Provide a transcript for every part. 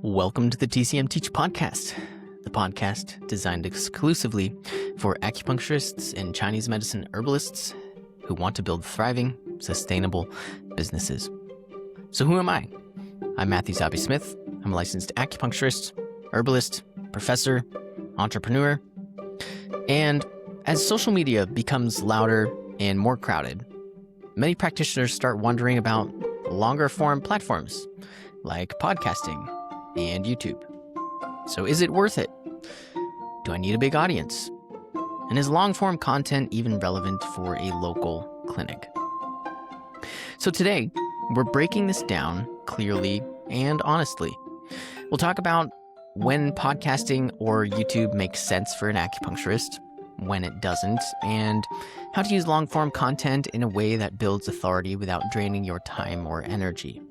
Welcome to the TCM Teach Podcast, the podcast designed exclusively for acupuncturists and Chinese medicine herbalists who want to build thriving, sustainable businesses. So who am I? I'm Matthew Zabi-Smith. I'm a licensed acupuncturist, herbalist, professor, entrepreneur. And as social media becomes louder and more crowded, many practitioners start wondering about longer form platforms like podcasting and YouTube. So is it worth it? Do I need a big audience? And is long form content even relevant for a local clinic? So today, we're breaking this down clearly and honestly. We'll talk about when podcasting or YouTube makes sense for an acupuncturist, when it doesn't, and how to use long form content in a way that builds authority without draining your time or energy.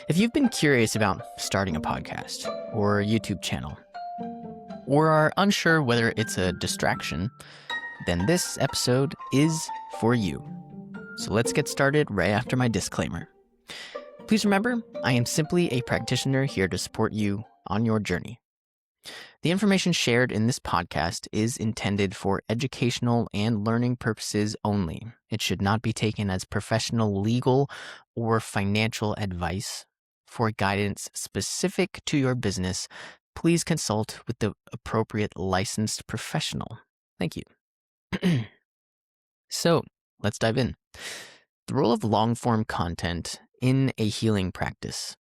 If you've been curious about starting a podcast or a YouTube channel, or are unsure whether it's a distraction, then this episode is for you. So let's get started right after my disclaimer. Please remember, I am simply a practitioner here to support you on your journey. The information shared in this podcast is intended for educational and learning purposes only. It should not be taken as professional, legal, or financial advice. For guidance specific to your business, please consult with the appropriate licensed professional. Thank you. So, let's dive in. The role of long-form content in a healing practice.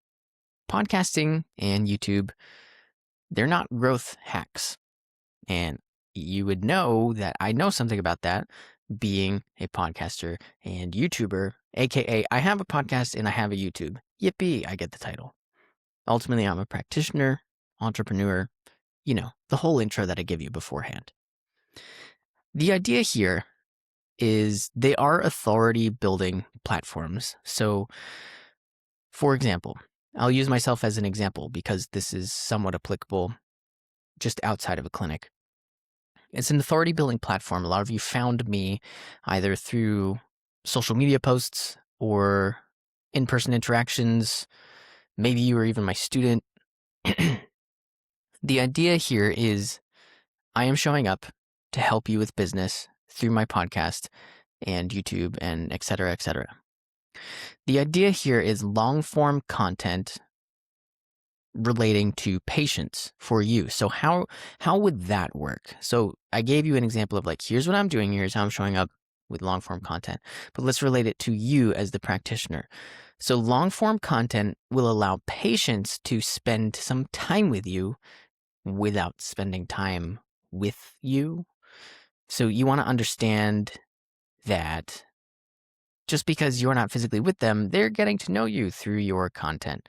Podcasting and YouTube, they're not growth hacks. And you would know that I know something about that, being a podcaster and YouTuber, aka I have a podcast and I have a YouTube. Yippee, I get the title. Ultimately, I'm a practitioner, entrepreneur, the whole intro that I give you beforehand. The idea here is they are authority building platforms. So, for example, I'll use myself as an example because this is somewhat applicable just outside of a clinic. It's an authority building platform. A lot of you found me either through social media posts or in-person interactions. Maybe you were even my student. The idea here is I am showing up to help you with business through my podcast and YouTube and et cetera, et cetera. The idea here is long-form content relating to patients for you. So how would that work? So I gave you an example of here's what I'm doing, here's how I'm showing up with long-form content. But let's relate it to you as the practitioner. So long-form content will allow patients to spend some time with you without spending time with you. So you want to understand that just because you're not physically with them, they're getting to know you through your content.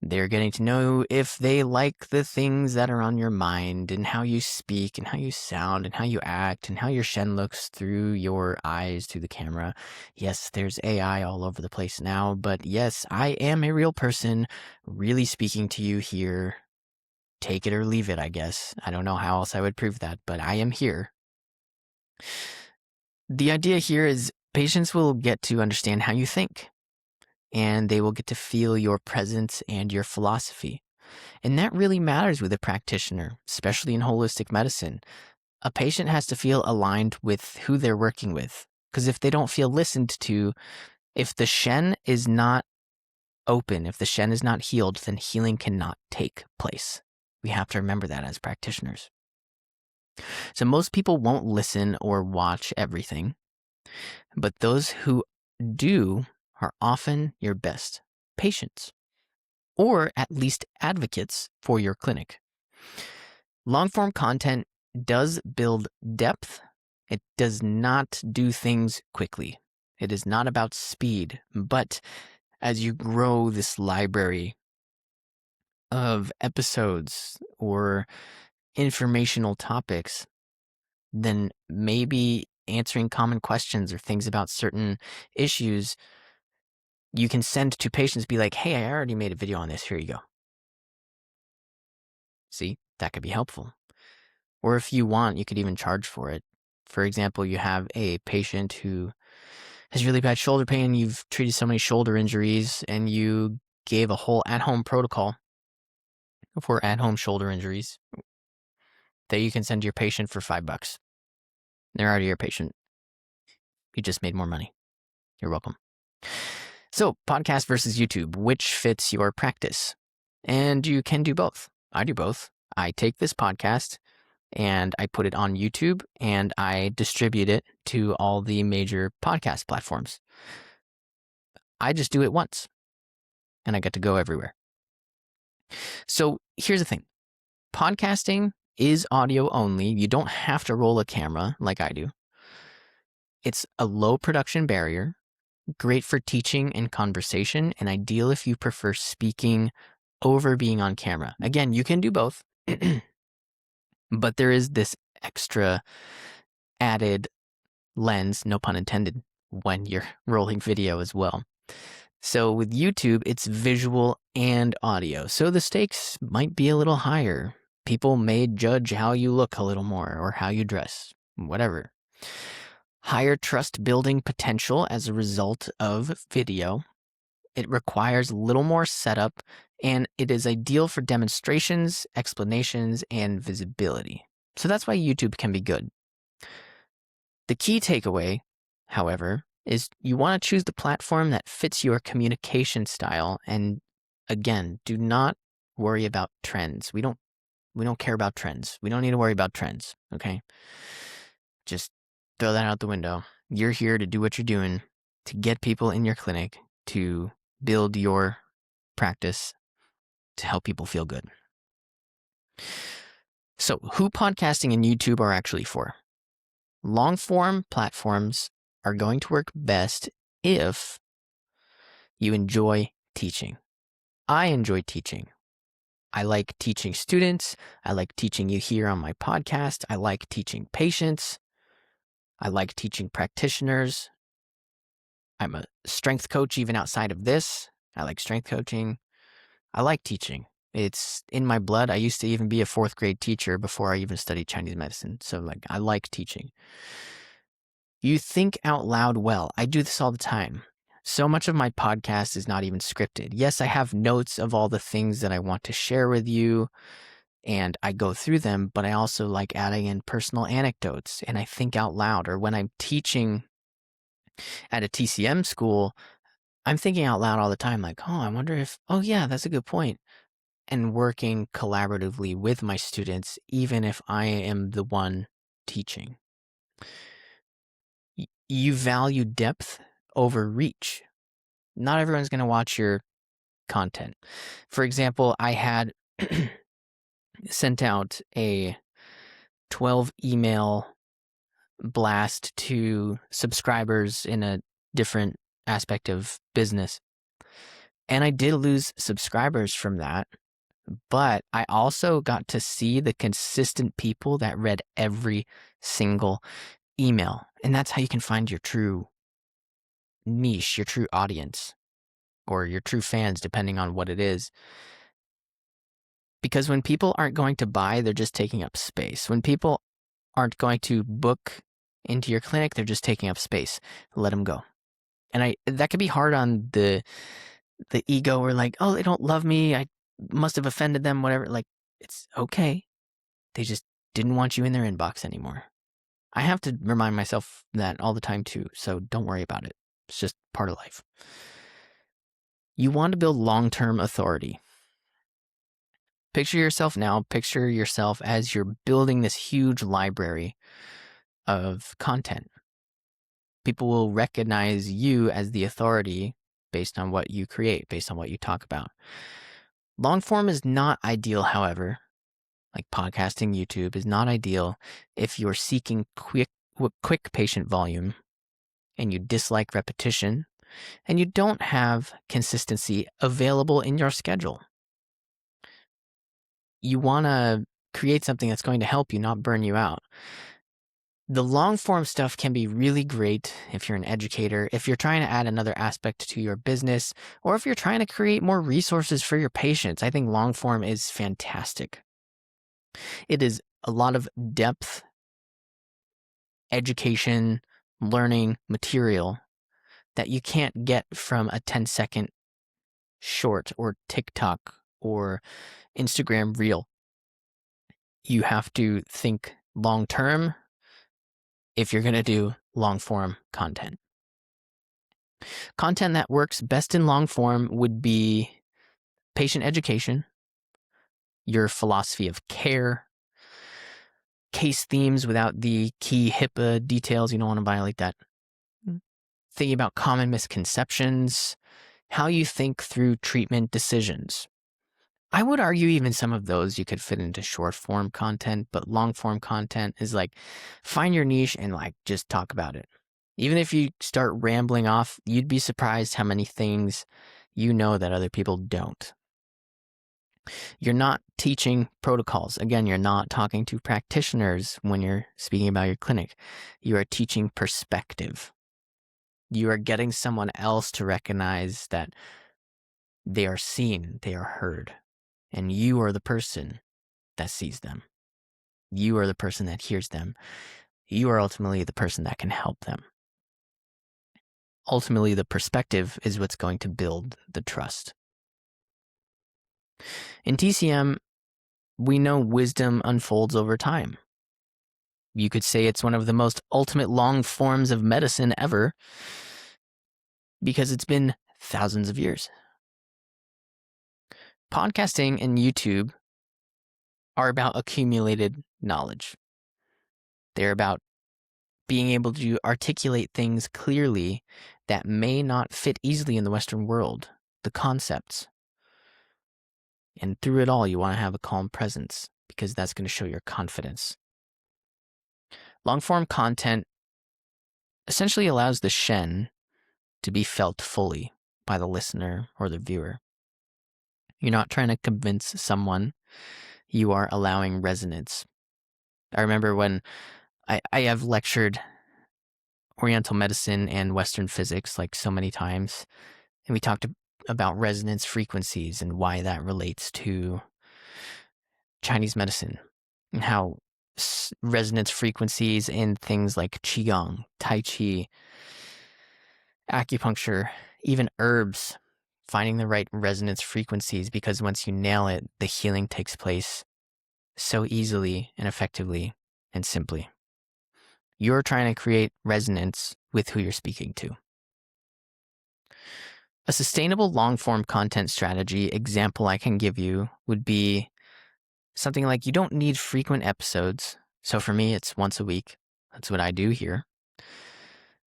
They're getting to know if they like the things that are on your mind and how you speak and how you sound and how you act and how your shen looks through your eyes to the camera. Yes, there's AI all over the place now, but yes, I am a real person really speaking to you here. Take it or leave it, I guess. I don't know how else I would prove that, but I am here. The idea here is patients will get to understand how you think, and they will get to feel your presence and your philosophy. And that really matters with a practitioner, especially in holistic medicine. A patient has to feel aligned with who they're working with, because if they don't feel listened to, if the shen is not open, if the shen is not healed, then healing cannot take place. We have to remember that as practitioners. So most people won't listen or watch everything, but those who do are often your best patients, or at least advocates for your clinic. Long-form content does build depth. It does not do things quickly. It is not about speed, but as you grow this library of episodes or informational topics, then maybe answering common questions or things about certain issues you can send to patients, be like, hey, I already made a video on this. Here you go. See, that could be helpful. Or if you want, you could even charge for it. For example, you have a patient who has really bad shoulder pain. You've treated so many shoulder injuries and you gave a whole at-home protocol for at-home shoulder injuries that you can send your patient for $5. They're already your patient. You just made more money. You're welcome. So, podcast versus YouTube, which fits your practice? And you can do both. I do both. I take this podcast and I put it on YouTube and I distribute it to all the major podcast platforms. I just do it once and I get to go everywhere. So here's the thing. Podcasting is audio only. You don't have to roll a camera like I do. It's a low production barrier, great for teaching and conversation, and ideal if you prefer speaking over being on camera. Again, you can do both, but there is this extra added lens, no pun intended, when you're rolling video as well. So with YouTube, it's visual and audio. So the stakes might be a little higher. People may judge how you look a little more or how you dress, whatever. Higher trust building potential as a result of video. It requires a little more setup and it is ideal for demonstrations, explanations, and visibility. So that's why YouTube can be good. The key takeaway, however, is you want to choose the platform that fits your communication style. And again, do not worry about trends. We don't care about trends. We don't need to worry about trends, okay? Just throw that out the window. You're here to do what you're doing, to get people in your clinic, to build your practice, to help people feel good. So, who podcasting and YouTube are actually for? Long-form platforms are going to work best if you enjoy teaching. I enjoy teaching. I like teaching students. I like teaching you here on my podcast. I like teaching patients. I like teaching practitioners. I'm a strength coach even outside of this. I like strength coaching. I like teaching. It's in my blood. I used to even be a 4th grade teacher before I even studied Chinese medicine. So I like teaching. You think out loud well. I do this all the time. So much of my podcast is not even scripted. Yes, I have notes of all the things that I want to share with you, and I go through them, but I also like adding in personal anecdotes, and I think out loud. Or when I'm teaching at a TCM school, I'm thinking out loud all the time, like, oh, I wonder if, oh yeah, that's a good point. And working collaboratively with my students, even if I am the one teaching. You value depth over reach. Not everyone's going to watch your content. For example, I had sent out a 12 email blast to subscribers in a different aspect of business. And I did lose subscribers from that, but I also got to see the consistent people that read every single email. And that's how you can find your true niche, your true audience, or your true fans, depending on what it is. Because when people aren't going to buy, they're just taking up space. When people aren't going to book into your clinic, they're just taking up space. Let them go. And that could be hard on the ego, or like, oh, they don't love me. I must have offended them, whatever. Like, it's okay. They just didn't want you in their inbox anymore. I have to remind myself that all the time too. So don't worry about it. It's just part of life. You want to build long-term authority. Picture yourself now. Picture yourself as you're building this huge library of content. People will recognize you as the authority based on what you create, based on what you talk about. Long form is not ideal, however. Like podcasting, YouTube is not ideal if you're seeking quick patient volume and you dislike repetition and you don't have consistency available in your schedule. You want to create something that's going to help you, not burn you out. The long form stuff can be really great if you're an educator, if you're trying to add another aspect to your business, or if you're trying to create more resources for your patients. I think long form is fantastic. It is a lot of depth, education, learning material that you can't get from a 10-second short or TikTok or Instagram reel. You have to think long term if you're going to do long form content. Content that works best in long form would be patient education, your philosophy of care, case themes without the key HIPAA details. You don't want to violate that. Thinking about common misconceptions, how you think through treatment decisions. I would argue even some of those you could fit into short form content, but long form content is like find your niche and like just talk about it. Even if you start rambling off, you'd be surprised how many things you know that other people don't. You're not teaching protocols. Again, you're not talking to practitioners when you're speaking about your clinic. You are teaching perspective. You are getting someone else to recognize that they are seen, they are heard, and you are the person that sees them. You are the person that hears them. You are ultimately the person that can help them. Ultimately, the perspective is what's going to build the trust. In TCM, we know wisdom unfolds over time. You could say it's one of the most ultimate long forms of medicine ever because it's been thousands of years. Podcasting and YouTube are about accumulated knowledge. They're about being able to articulate things clearly that may not fit easily in the Western world, the concepts. And through it all, you want to have a calm presence because that's going to show your confidence. Long-form content essentially allows the Shen to be felt fully by the listener or the viewer. You're not trying to convince someone. You are allowing resonance. I remember when I have lectured Oriental medicine and Western physics like so many times, and we talked about resonance frequencies and why that relates to Chinese medicine and how resonance frequencies in things like Qigong, Tai Chi, acupuncture, even herbs, finding the right resonance frequencies, because once you nail it, the healing takes place so easily and effectively and simply. You're trying to create resonance with who you're speaking to. A sustainable long-form content strategy example I can give you would be something like you don't need frequent episodes. So for me, it's once a week. That's what I do here.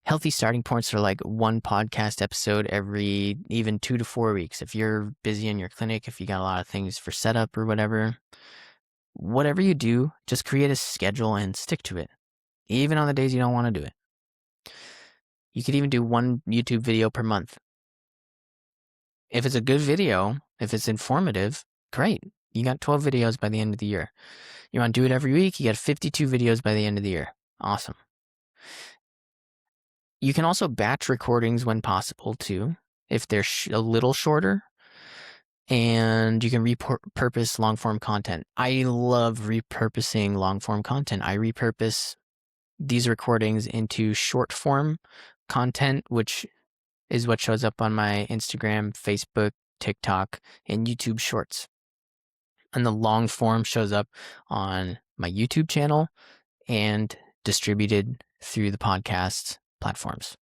Healthy starting points are like one podcast episode every even 2 to 4 weeks. If you're busy in your clinic, if you got a lot of things for setup or whatever you do, just create a schedule and stick to it, even on the days you don't want to do it. You could even do one YouTube video per month. If it's a good video, if it's informative, great. You got 12 videos by the end of the year. You want to do it every week, you got 52 videos by the end of the year. Awesome. You can also batch recordings when possible too, if they're a little shorter, and you can repurpose long-form content. I love repurposing long-form content. I repurpose these recordings into short-form content, which is what shows up on my Instagram, Facebook, TikTok, and YouTube Shorts. And the long form shows up on my YouTube channel and distributed through the podcast platforms.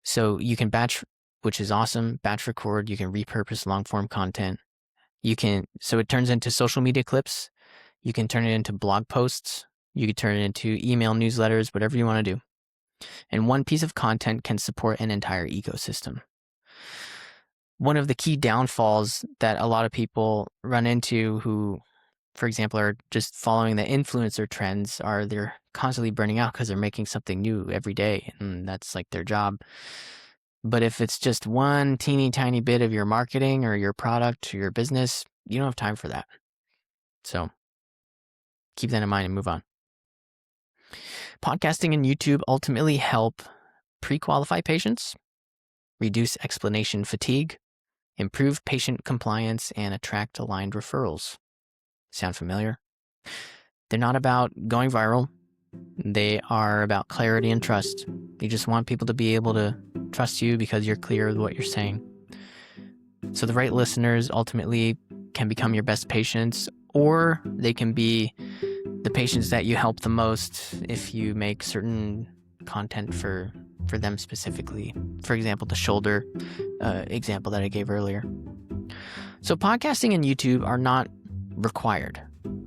So you can batch, which is awesome, batch record. You can repurpose long form content. So it turns into social media clips. You can turn it into blog posts. You can turn it into email newsletters, whatever you want to do. And one piece of content can support an entire ecosystem. One of the key downfalls that a lot of people run into who, for example, are just following the influencer trends are they're constantly burning out because they're making something new every day, and that's like their job. But if it's just one teeny tiny bit of your marketing or your product or your business, you don't have time for that. So keep that in mind and move on. Podcasting and YouTube ultimately help pre-qualify patients, reduce explanation fatigue, improve patient compliance, and attract aligned referrals. Sound familiar? They're not about going viral. They are about clarity and trust. You just want people to be able to trust you because you're clear with what you're saying. So the right listeners ultimately can become your best patients, or they can be the patients that you help the most if you make certain content for them specifically. For example, the shoulder example that I gave earlier. So podcasting and YouTube are not required.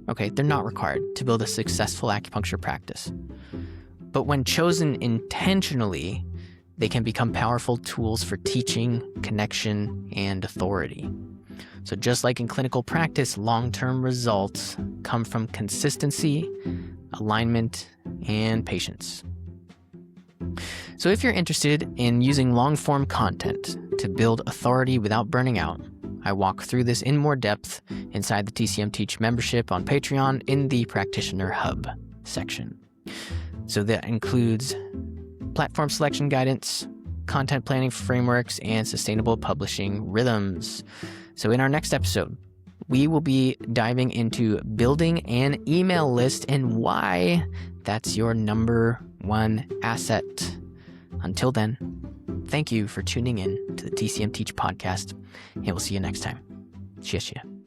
Okay, they're not required to build a successful acupuncture practice. But when chosen intentionally, they can become powerful tools for teaching, connection, and authority. So just like in clinical practice, long-term results come from consistency, alignment, and patience. So if you're interested in using long-form content to build authority without burning out, I walk through this in more depth inside the TCM Teach membership on Patreon in the Practitioner Hub section. So that includes platform selection guidance, content planning frameworks, and sustainable publishing rhythms. So in our next episode, we will be diving into building an email list and why that's your number one asset. Until then, thank you for tuning in to the TCM Teach podcast, and we'll see you next time. 谢谢。